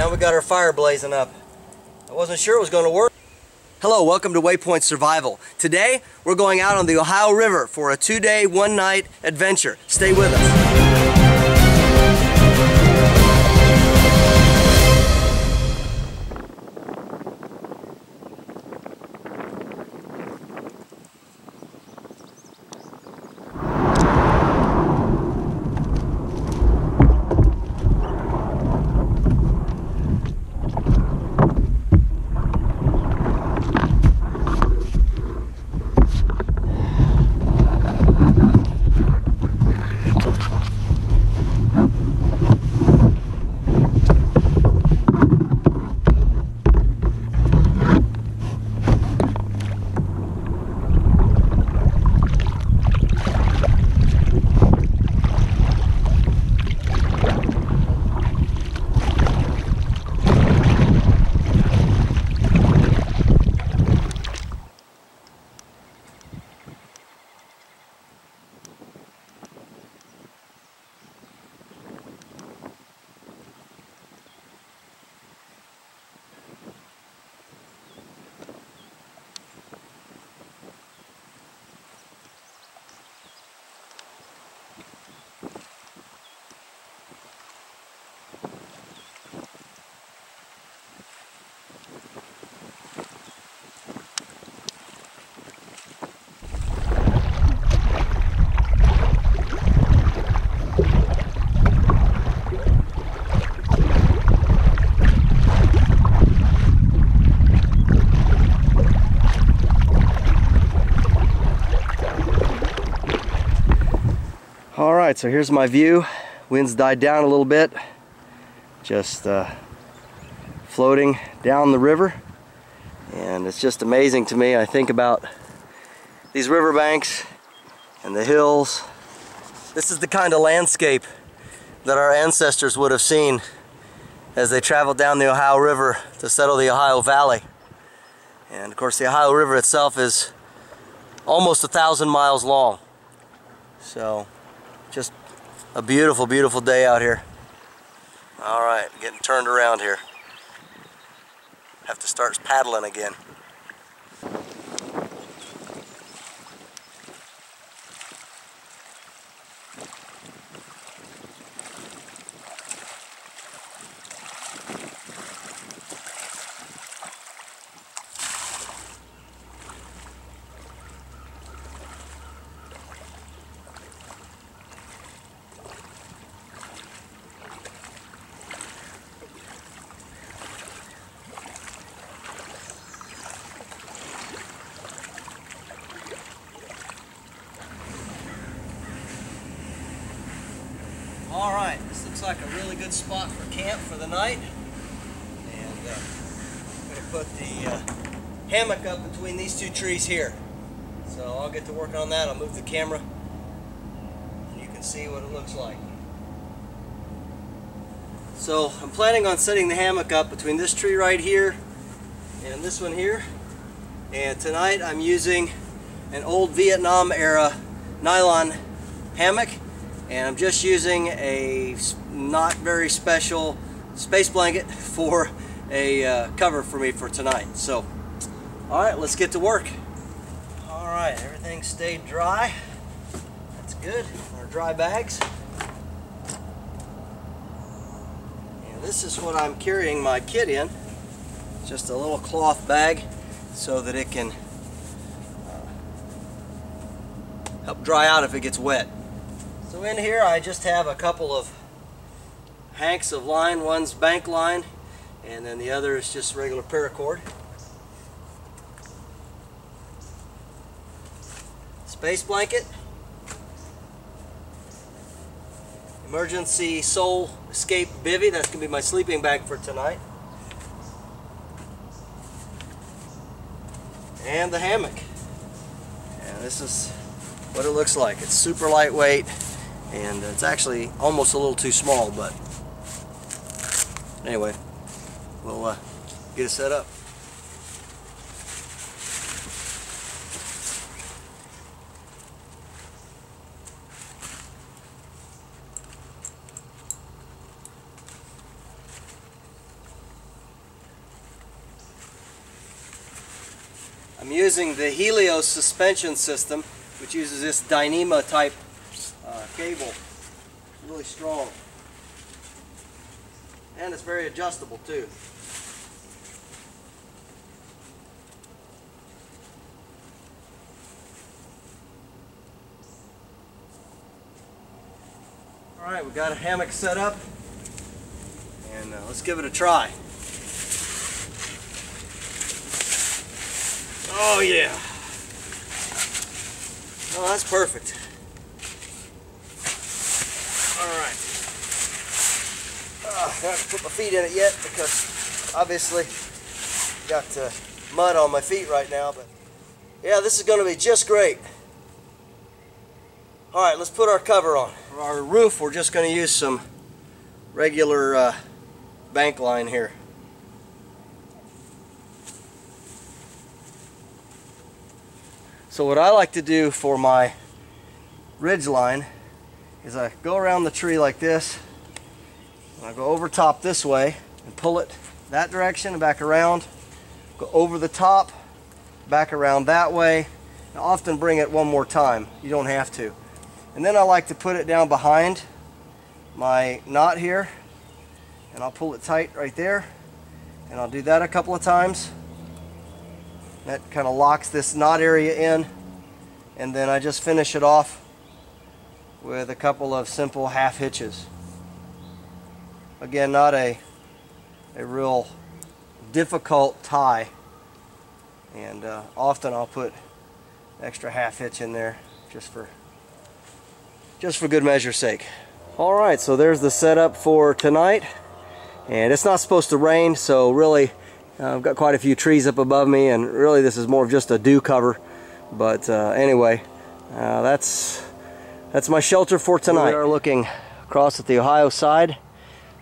Now we got our fire blazing up. I wasn't sure it was going to work. Hello, welcome to Waypoint Survival. Today we're going out on the Ohio River for a 2-day, 1-night adventure. Stay with us. Alright, so here's my view. Wind's died down a little bit. Just floating down the river. And it's just amazing to me. I think about these riverbanks and the hills. This is the kind of landscape that our ancestors would have seen as they traveled down the Ohio River to settle the Ohio Valley. And of course the Ohio River itself is almost 1,000 miles long. So just a beautiful, beautiful day out here. Alright, getting turned around here. Have to start paddling again. Alright, this looks like a really good spot for camp for the night. And I'm going to put the hammock up between these two trees here. So I'll get to work on that. I'll move the camera and you can see what it looks like. So I'm planning on setting the hammock up between this tree right here and this one here. And tonight I'm using an old Vietnam era nylon hammock. And I'm just using a not very special space blanket for a cover for me for tonight. So, alright, let's get to work. Alright, everything stayed dry. That's good. Our dry bags. And this is what I'm carrying my kit in. Just a little cloth bag so that it can help dry out if it gets wet. So in here I just have a couple of hanks of line. One's bank line and then the other is just regular paracord. Space blanket. Emergency Soul Escape bivvy. That's going to be my sleeping bag for tonight. And the hammock. And this is what it looks like. It's super lightweight. And it's actually almost a little too small, but anyway, we'll get it set up. I'm using the Helios suspension system, which uses this Dyneema type cable. Really strong. And it's very adjustable too. Alright, we've got a hammock set up, and let's give it a try. Oh yeah! Oh, that's perfect. Alright. I haven't put my feet in it yet because obviously got mud on my feet right now, but yeah, this is going to be just great. Alright, let's put our cover on. For our roof, we're just going to use some regular bank line here. So what I like to do for my ridge line is I go around the tree like this, and I go over top this way and pull it that direction and back around, go over the top, back around that way, and often bring it one more time. You don't have to. And then I like to put it down behind my knot here, and I'll pull it tight right there, and I'll do that a couple of times. That kind of locks this knot area in, and then I just finish it off with a couple of simple half hitches. Again, not a real difficult tie, and often I'll put extra half hitch in there just for good measure's sake. Alright, so there's the setup for tonight, and it's not supposed to rain, so really I've got quite a few trees up above me, and really this is more of just a dew cover. But anyway, that's my shelter for tonight. We are looking across at the Ohio side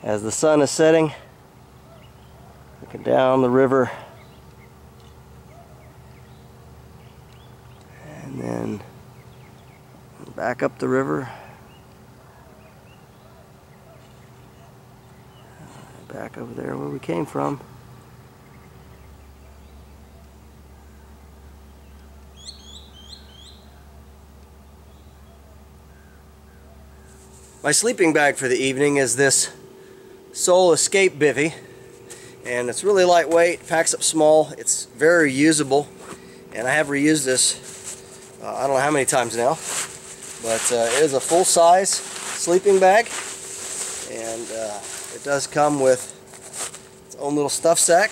as the sun is setting, looking down the river, and then back up the river, back over there where we came from. My sleeping bag for the evening is this Soul Escape bivvy, and it's really lightweight, packs up small, it's very reusable, and I have reused this I don't know how many times now, but it is a full-size sleeping bag, and it does come with its own little stuff sack,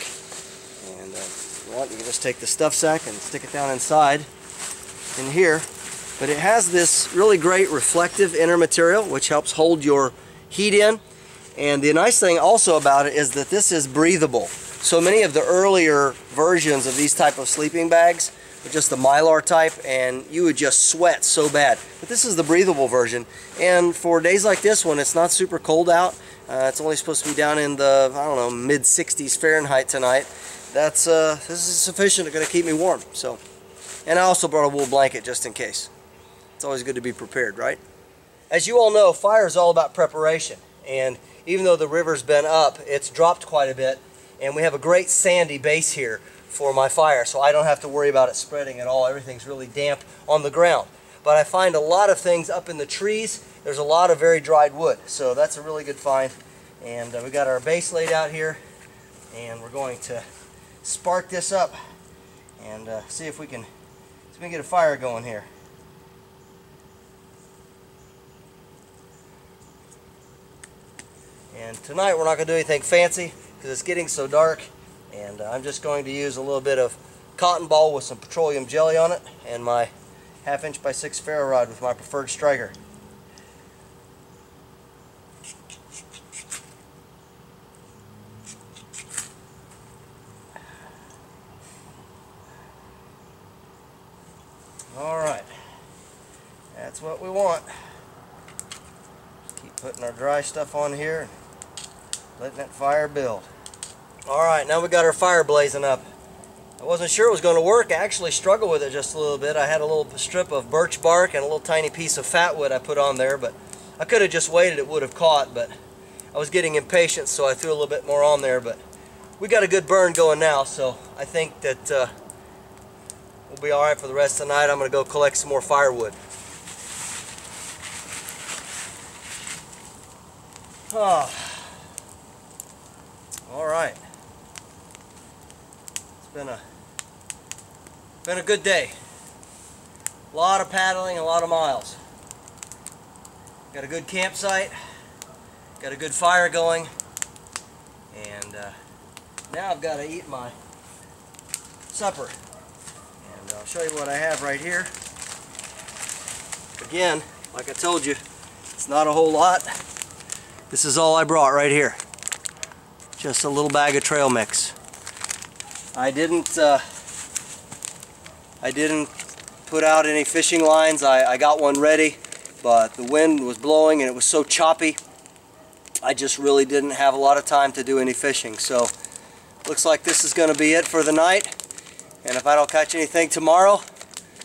and if you want, you can just take the stuff sack and stick it down inside in here. But it has this really great reflective inner material which helps hold your heat in, and the nice thing also about it is that this is breathable. So many of the earlier versions of these type of sleeping bags were just the Mylar type, and you would just sweat so bad. But this is the breathable version, and for days like this one, it's not super cold out. It's only supposed to be down in the, I don't know, mid 60s Fahrenheit tonight. This is sufficient. It's going to keep me warm. So, and I also brought a wool blanket just in case. It's always good to be prepared, right? As you all know, fire is all about preparation, and even though the river's been up, it's dropped quite a bit, and we have a great sandy base here for my fire, so I don't have to worry about it spreading at all. Everything's really damp on the ground. But I find a lot of things up in the trees. There's a lot of very dried wood, so that's a really good find. And we got our base laid out here, and we're going to spark this up and see if we can get a fire going here. And tonight we're not going to do anything fancy because it's getting so dark, and I'm just going to use a little bit of cotton ball with some petroleum jelly on it and my 1/2 inch by 6 ferro rod with my preferred striker. Alright, that's what we want. Keep putting our dry stuff on here, letting that fire build. Alright, now we got our fire blazing up. I wasn't sure it was going to work. I actually struggled with it just a little bit. I had a little strip of birch bark and a little tiny piece of fat wood I put on there, but I could have just waited, it would have caught, but I was getting impatient, so I threw a little bit more on there. But we got a good burn going now, so I think that we'll be alright for the rest of the night. I'm going to go collect some more firewood. Oh. Alright. It's been a good day. A lot of paddling, a lot of miles. Got a good campsite, got a good fire going, and now I've got to eat my supper. And I'll show you what I have right here. Again, like I told you, it's not a whole lot. This is all I brought right here. Just a little bag of trail mix. I didn't put out any fishing lines. I got one ready, but the wind was blowing and it was so choppy, I just really didn't have a lot of time to do any fishing. So looks like this is going to be it for the night, and if I don't catch anything tomorrow,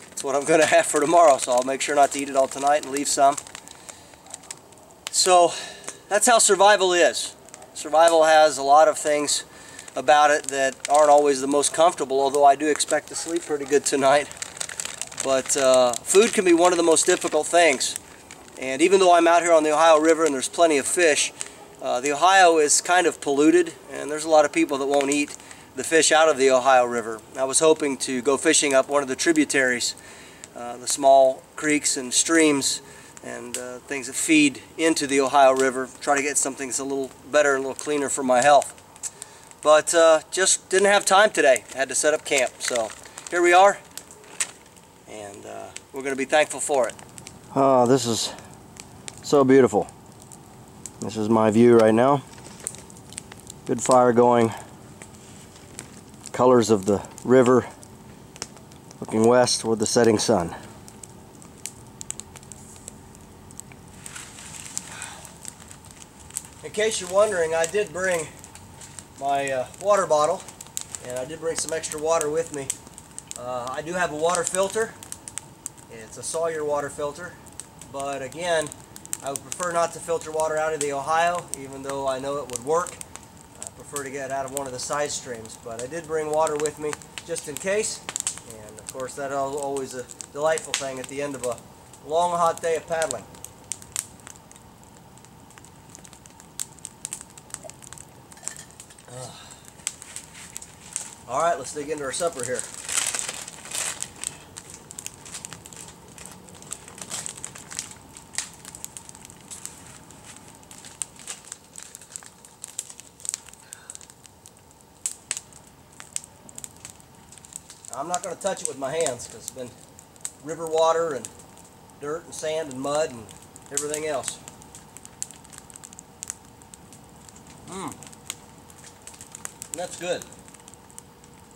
that's what I'm going to have for tomorrow. So I'll make sure not to eat it all tonight and leave some. So that's how survival is. Survival has a lot of things about it that aren't always the most comfortable, although I do expect to sleep pretty good tonight. But food can be one of the most difficult things. And even though I'm out here on the Ohio River and there's plenty of fish, the Ohio is kind of polluted, and there's a lot of people that won't eat the fish out of the Ohio River. I was hoping to go fishing up one of the tributaries, the small creeks and streams and things that feed into the Ohio River, try to get something that's a little better and a little cleaner for my health. But just didn't have time today. I had to set up camp. So here we are, and we're going to be thankful for it. Oh, this is so beautiful. This is my view right now. Good fire going. Colors of the river looking west toward the setting sun. In case you're wondering, I did bring my water bottle, and I did bring some extra water with me. I do have a water filter. It's a Sawyer water filter, but again, I would prefer not to filter water out of the Ohio, even though I know it would work. I prefer to get out of one of the side streams, but I did bring water with me just in case, and of course that's always a delightful thing at the end of a long hot day of paddling. Alright, let's dig into our supper here. I'm not going to touch it with my hands because it's been river water and dirt and sand and mud and everything else. That's good.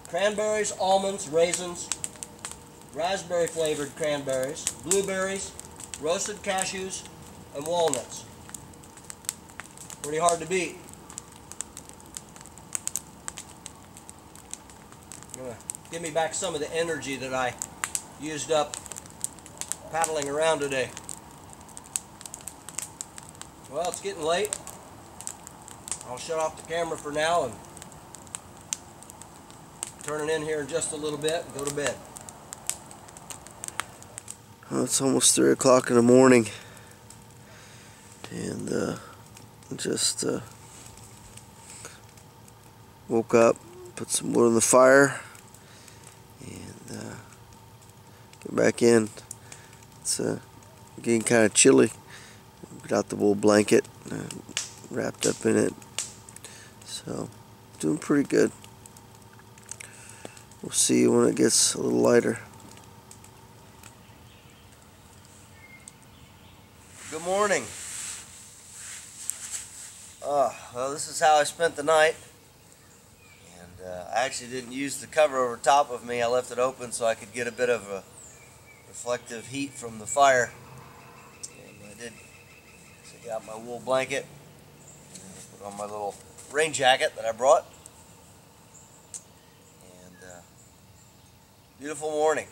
Cranberries, almonds, raisins, raspberry flavored cranberries, blueberries, roasted cashews, and walnuts. Pretty hard to beat. Gonna give me back some of the energy that I used up paddling around today. Well, it's getting late. I'll shut off the camera for now and turn it in here in just a little bit and go to bed. Well, it's almost 3 o'clock in the morning, and just woke up, put some wood on the fire, and get back in. It's getting kind of chilly. Got out the wool blanket, wrapped up in it, so doing pretty good. We'll see you when it gets a little lighter. Good morning. Well, this is how I spent the night. And I actually didn't use the cover over top of me. I left it open so I could get a bit of a reflective heat from the fire. And I did take out my wool blanket and put on my little rain jacket that I brought. Beautiful morning.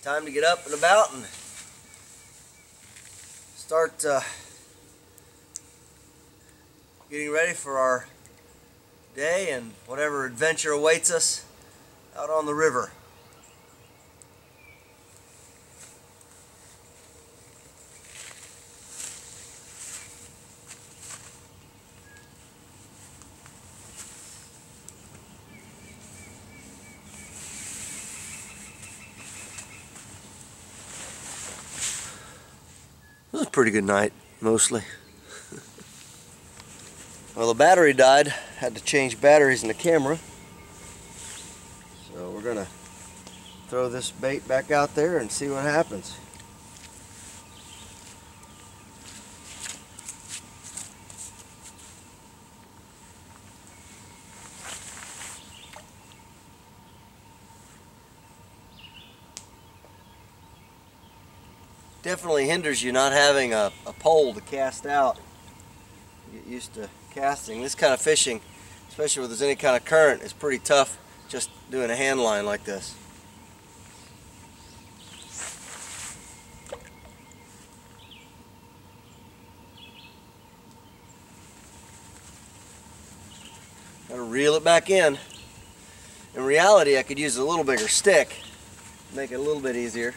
Time to get up and about and start getting ready for our day and whatever adventure awaits us out on the river. It was a pretty good night, mostly. Well, the battery died. Had to change batteries in the camera. So we're gonna throw this bait back out there and see what happens. Definitely hinders you not having a pole to cast out. Get used to casting. This kind of fishing, especially when there's any kind of current, is pretty tough just doing a hand line like this. Gotta reel it back in. In reality, I could use a little bigger stick, make it a little bit easier.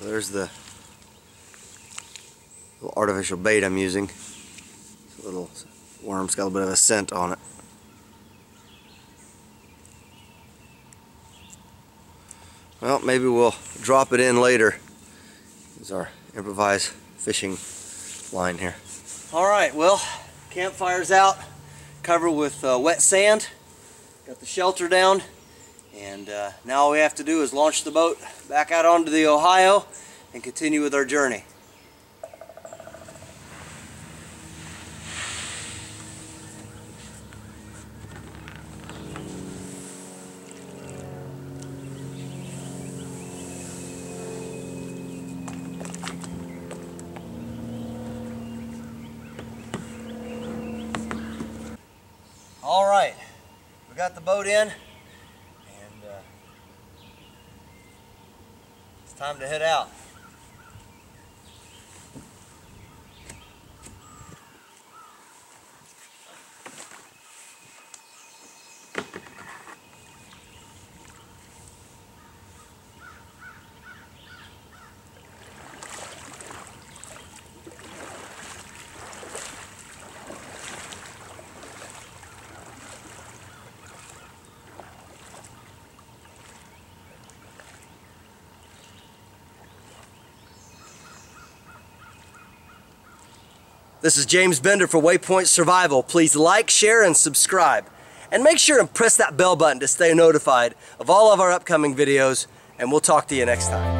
There's the little artificial bait I'm using. It's a little worm's got a bit of a scent on it. Well, maybe we'll drop it in later. This is our improvised fishing line here. Alright, well, campfire's out, covered with wet sand. Got the shelter down. And now all we have to do is launch the boat back out onto the Ohio and continue with our journey. All right, we got the boat in. Time to head out. This is James Bender for Waypoint Survival. Please like, share, and subscribe. And make sure and press that bell button to stay notified of all of our upcoming videos, and we'll talk to you next time.